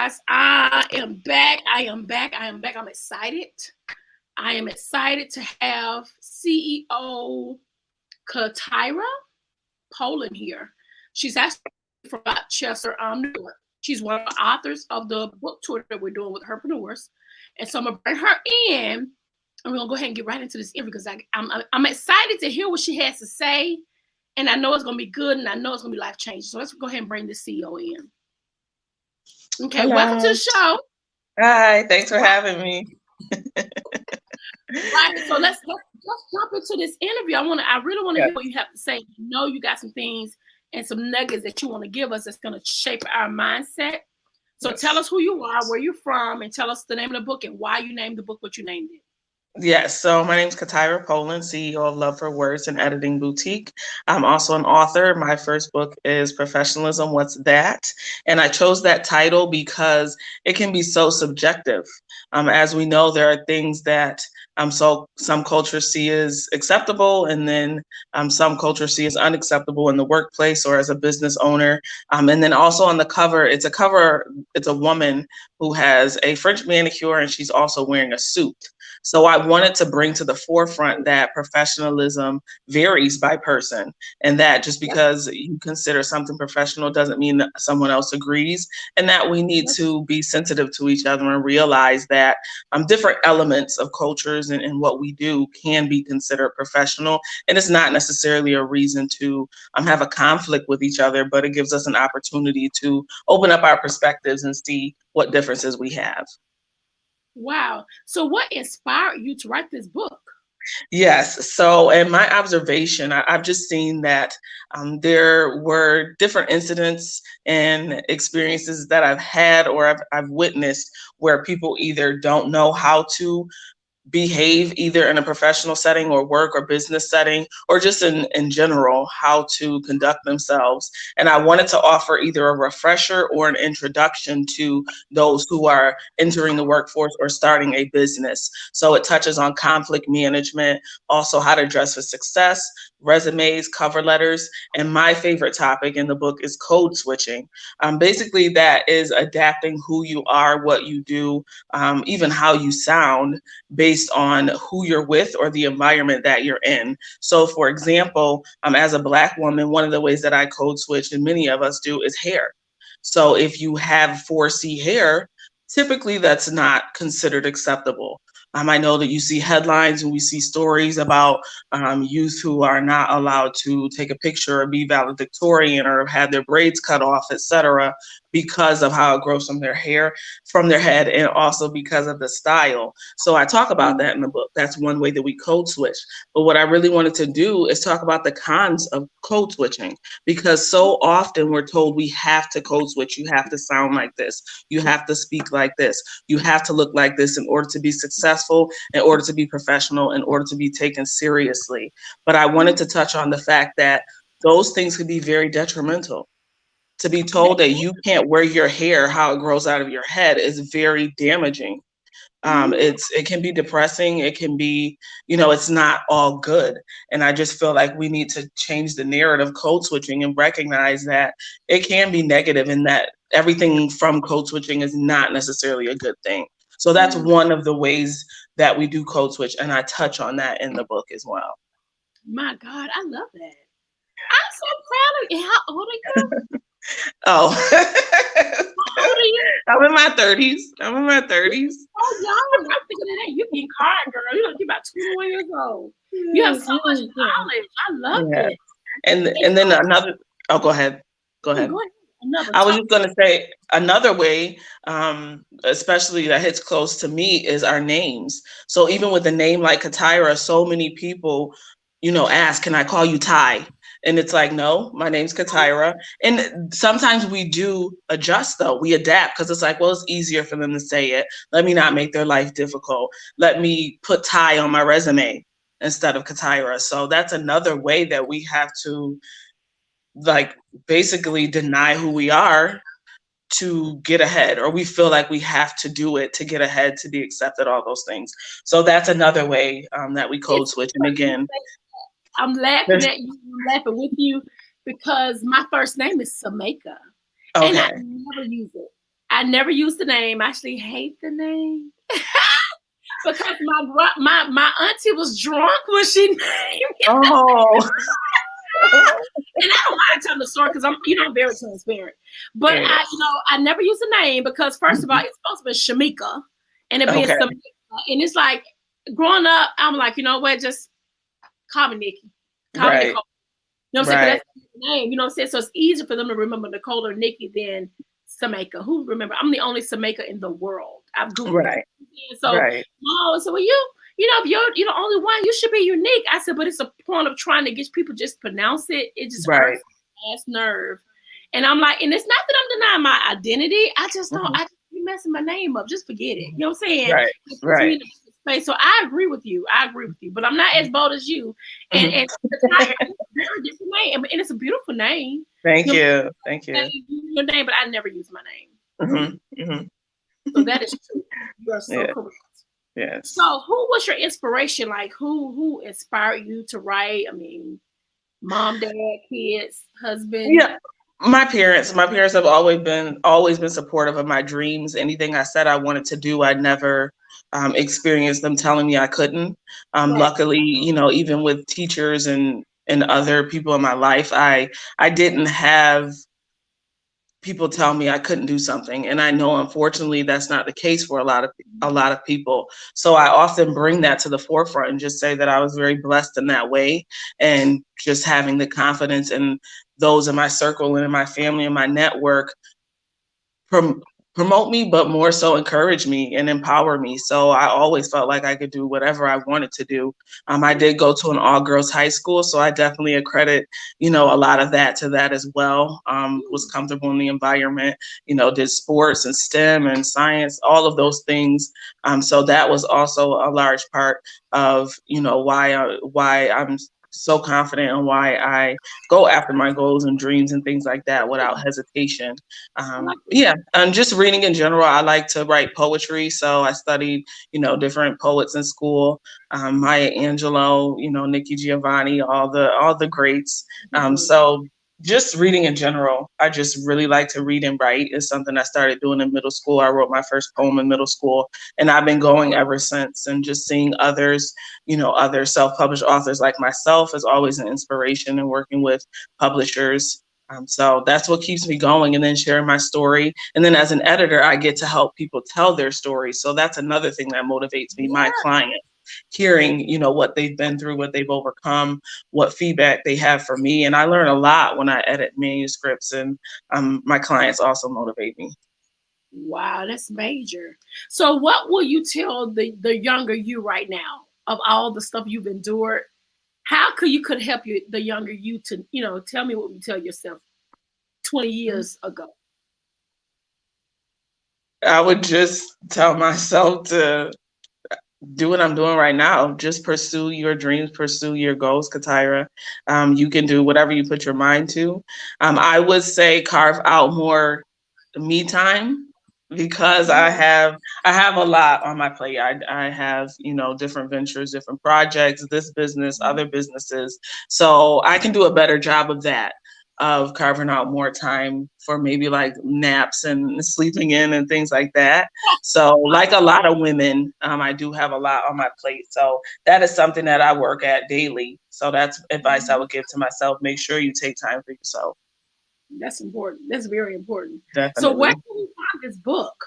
guys. I am back. I am back. I am back. I'm excited. I am excited to have CEO Catyra Polland here. She's actually from Rochester, New York. She's one of the authors of the book tour that we're doing with herpreneurs. And so I'm going to bring her in, and we're going to go ahead and get right into this interview because I'm excited to hear what she has to say. And I know it's going to be good, and I know it's going to be life-changing. So let's go ahead and bring the CEO in. Okay, Hello. Welcome to the show. Hi, thanks for having me. Right, so let's jump into this interview. I really want to hear what you have to say. You know, you got some things and some nuggets that you want to give us that's going to shape our mindset. So tell us who you are, where you're from, and tell us the name of the book and why you named the book what you named it. Yes, so my name is Catyra Polland, CEO of Love for Words and Editing Boutique. I'm also an author. My first book is Professionalism, What's That? And I chose that title because it can be so subjective. As we know, there are things that some cultures see as acceptable, and then some cultures see as unacceptable in the workplace or as a business owner. And then also on the cover, it's a woman who has a French manicure, and she's also wearing a suit. So I wanted to bring to the forefront that professionalism varies by person, and that just because you consider something professional doesn't mean that someone else agrees, and that we need to be sensitive to each other and realize that different elements of cultures and what we do can be considered professional. And it's not necessarily a reason to have a conflict with each other, but it gives us an opportunity to open up our perspectives and see what differences we have. Wow. So what inspired you to write this book? Yes. So in my observation, I've just seen that there were different incidents and experiences that I've had or I've witnessed where people either don't know how to behave either in a professional setting or work or business setting, or just in general, how to conduct themselves. And I wanted to offer either a refresher or an introduction to those who are entering the workforce or starting a business. So it touches on conflict management, also how to dress for success, resumes, cover letters, and my favorite topic in the book is code switching. Basically, that is adapting who you are, what you do, even how you sound based on who you're with or the environment that you're in. So for example, as a Black woman, one of the ways that I code switch, and many of us do, is hair. So if you have 4C hair, typically that's not considered acceptable. I know that you see headlines and we see stories about youth who are not allowed to take a picture or be valedictorian or have their braids cut off, etc., because of how it grows from their hair, from their head, and also because of the style. So I talk about that in the book. That's one way that we code switch. But what I really wanted to do is talk about the cons of code switching, because so often we're told we have to code switch. You have to sound like this. You have to speak like this. You have to look like this in order to be successful, in order to be professional, in order to be taken seriously. But I wanted to touch on the fact that those things could be very detrimental. To be told that you can't wear your hair how it grows out of your head is very damaging. It can be depressing. It can be, it's not all good. And I just feel like we need to change the narrative code switching and recognize that it can be negative and that everything from code switching is not necessarily a good thing. So that's one of the ways that we do code switch. And I touch on that in the book as well. My God, I love that. I'm so proud of you. How old are you? Oh, How old are you? I'm in my 30s. I'm in my 30s. Oh, young. I'm thinking of that. You can card, girl. You're about 21 years old. You have so much knowledge. I love it. And then another. Oh, go ahead. Go ahead. I was just going to say another way, especially that hits close to me, is our names. So even with a name like Catyra, so many people, ask, can I call you Ty? And it's like, no, my name's Catyra. And sometimes we do adjust, though. We adapt because it's like, well, it's easier for them to say it. Let me not make their life difficult. Let me put Ty on my resume instead of Catyra. So that's another way that we have to basically deny who we are to get ahead, or we feel like we have to do it to get ahead, to be accepted, all those things. So that's another way that we code switch. And again, I'm laughing at you, I'm laughing with you, because my first name is Sameka. Okay. And I never use it. I never used the name. I actually hate the name. Because my auntie was drunk when she named it. Oh. And I don't mind telling the story because I'm very transparent. But Yeah. I never use the name because first of all, it's supposed to be Shamika, and it being Okay. Samika, and it's like growing up, I'm like, you know what, just call me Nikki, call me Nicole. You know what I'm saying? 'Cause that's the name. You know what I'm saying? So it's easier for them to remember Nicole or Nikki than Sameka. Who remember? I'm the only Sameka in the world. I've Googled it. So Mom said, well, if you're the only one, you should be unique. I said, but it's a point of trying to get people just pronounce it. It just hurts my ass nerve. And I'm like, and it's not that I'm denying my identity. I just don't. I just be messing my name up. Just forget it. You know what I'm saying? Right. So I agree with you. But I'm not as bold as you. And it's a very different name, and it's a beautiful name. Thank you. Your name, but I never use my name. So that is true. You are so correct. Yes. So who was your inspiration? Like who inspired you to write? I mean, mom, dad, kids, husband? Yeah. My parents have always been supportive of my dreams. Anything I said I wanted to do, I never experienced them telling me I couldn't. Luckily, even with teachers and other people in my life, I didn't have people tell me I couldn't do something. And I know, unfortunately, that's not the case for a lot of people. So I often bring that to the forefront and just say that I was very blessed in that way, and just having the confidence in those in my circle and in my family and my network promote me, but more so encourage me and empower me. So I always felt like I could do whatever I wanted to do. I did go to an all-girls high school, so I definitely accredit, a lot of that to that as well. Was comfortable in the environment, did sports and STEM and science, all of those things. So that was also a large part of, why I'm so confident and why I go after my goals and dreams and things like that without hesitation. And just reading in general. I like to write poetry, so I studied, different poets in school. Maya Angelou, Nikki Giovanni, all the greats. So just reading in general. I just really like to read and write. It's something I started doing in middle school. I wrote my first poem in middle school, and I've been going ever since. And just seeing others, other self-published authors like myself is always an inspiration, and working with publishers. So that's what keeps me going, and then sharing my story. And then as an editor, I get to help people tell their stories. So that's another thing that motivates me, my clients, hearing, what they've been through, what they've overcome, what feedback they have for me. And I learn a lot when I edit manuscripts, and my clients also motivate me. Wow, that's major. So what will you tell the younger you right now of all the stuff you've endured? How could help the younger you to, tell me what you tell yourself 20 years ago? I would just tell myself to do what I'm doing right now. Just pursue your dreams, pursue your goals, Catyra. You can do whatever you put your mind to. I would say carve out more me time, because I have a lot on my plate. I have, different ventures, different projects, this business, other businesses. So I can do a better job of that, of carving out more time for maybe like naps and sleeping in and things like that. So like a lot of women, I do have a lot on my plate. So that is something that I work at daily. So that's advice I would give to myself. Make sure you take time for yourself. That's important. That's very important. Definitely. So where can we find this book?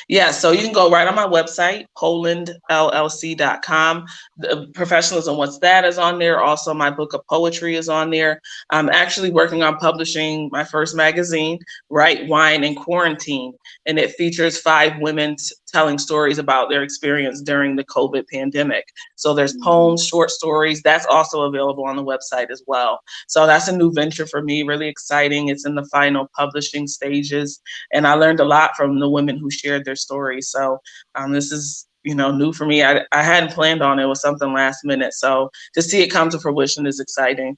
Yeah, so you can go right on my website, pollandllc.com. The Professionalism What's That is on there. Also, my book of poetry is on there. I'm actually working on publishing my first magazine, Write, Wine, and Quarantine. And it features 5 women telling stories about their experience during the COVID pandemic. So there's poems, short stories. That's also available on the website as well. So that's a new venture for me, really exciting. It's in the final publishing stages. And I learned a lot from the women who shared their stories. So this is, new for me. I hadn't planned on it. It was something last minute. So to see it come to fruition is exciting.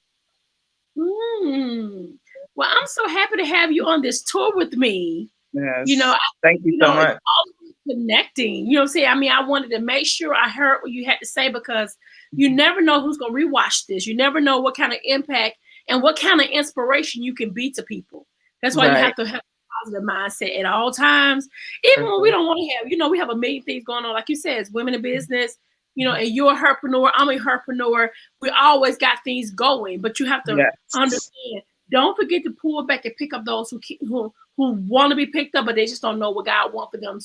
Well, I'm so happy to have you on this tour with me. Yes. Thank you so much. Connecting, you know what I'm saying? I mean, I wanted to make sure I heard what you had to say, because you never know who's going to rewatch this. You never know what kind of impact and what kind of inspiration you can be to people. That's why you have to have positive mindset at all times, even when we don't want to have, we have a million things going on. Like you said, it's women in business, and you're a herpreneur, I'm a herpreneur. We always got things going, but you have to understand. Don't forget to pull back and pick up those who want to be picked up, but they just don't know what God wants for them,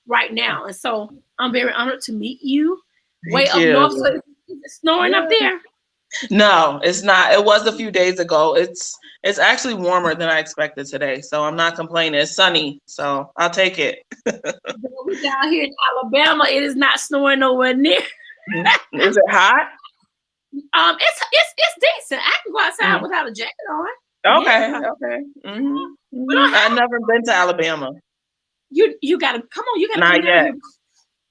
right now. And so I'm very honored to meet you. Way up north, so it's snowing up there. No, it's not. It was a few days ago. It's actually warmer than I expected today, so I'm not complaining. It's sunny, so I'll take it. We down here in Alabama, it is not snowing nowhere near. Is it hot? It's decent. I can go outside without a jacket on. Okay. I've never been to Alabama. You gotta come on. You gotta not come yet. Down here.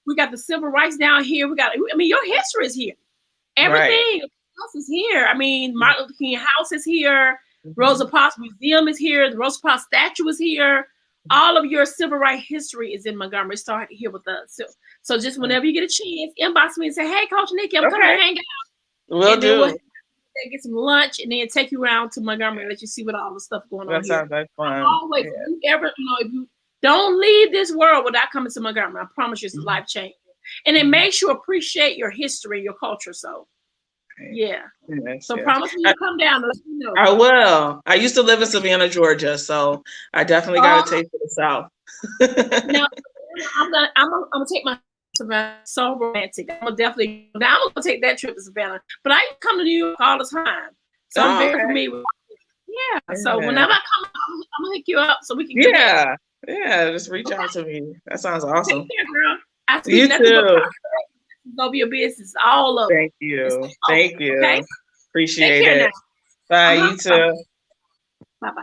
We got the civil rights down here. Your history is here. Everything else is here. Martin Luther King House is here. Rosa Parks Museum is here. The Rosa Parks statue is here. All of your civil rights history is in Montgomery. Start here with us. So just whenever you get a chance, inbox me and say, "Hey, Coach Nikki, I'm coming to hang out." We'll do. Get some lunch and then take you around to Montgomery and let you see what all the stuff going on here. That sounds like fun. Always, if you don't leave this world without coming to Montgomery, I promise you it's life changing. And it makes you appreciate your history, your culture. So, promise me you'll come down and let me know. I will. I used to live in Savannah, Georgia, so I definitely got a taste of the South. Now, I'm gonna take my Savannah. So romantic. I'm gonna take that trip to Savannah. But I come to New York all the time, so I'm very familiar with it. So whenever I come, I'm gonna hook you up so we can get just reach out to me. That sounds awesome. Take care, girl. I speak You nothing too. but over your business, all of it. Thank you. Thank you. Okay? Appreciate it. Bye. You too.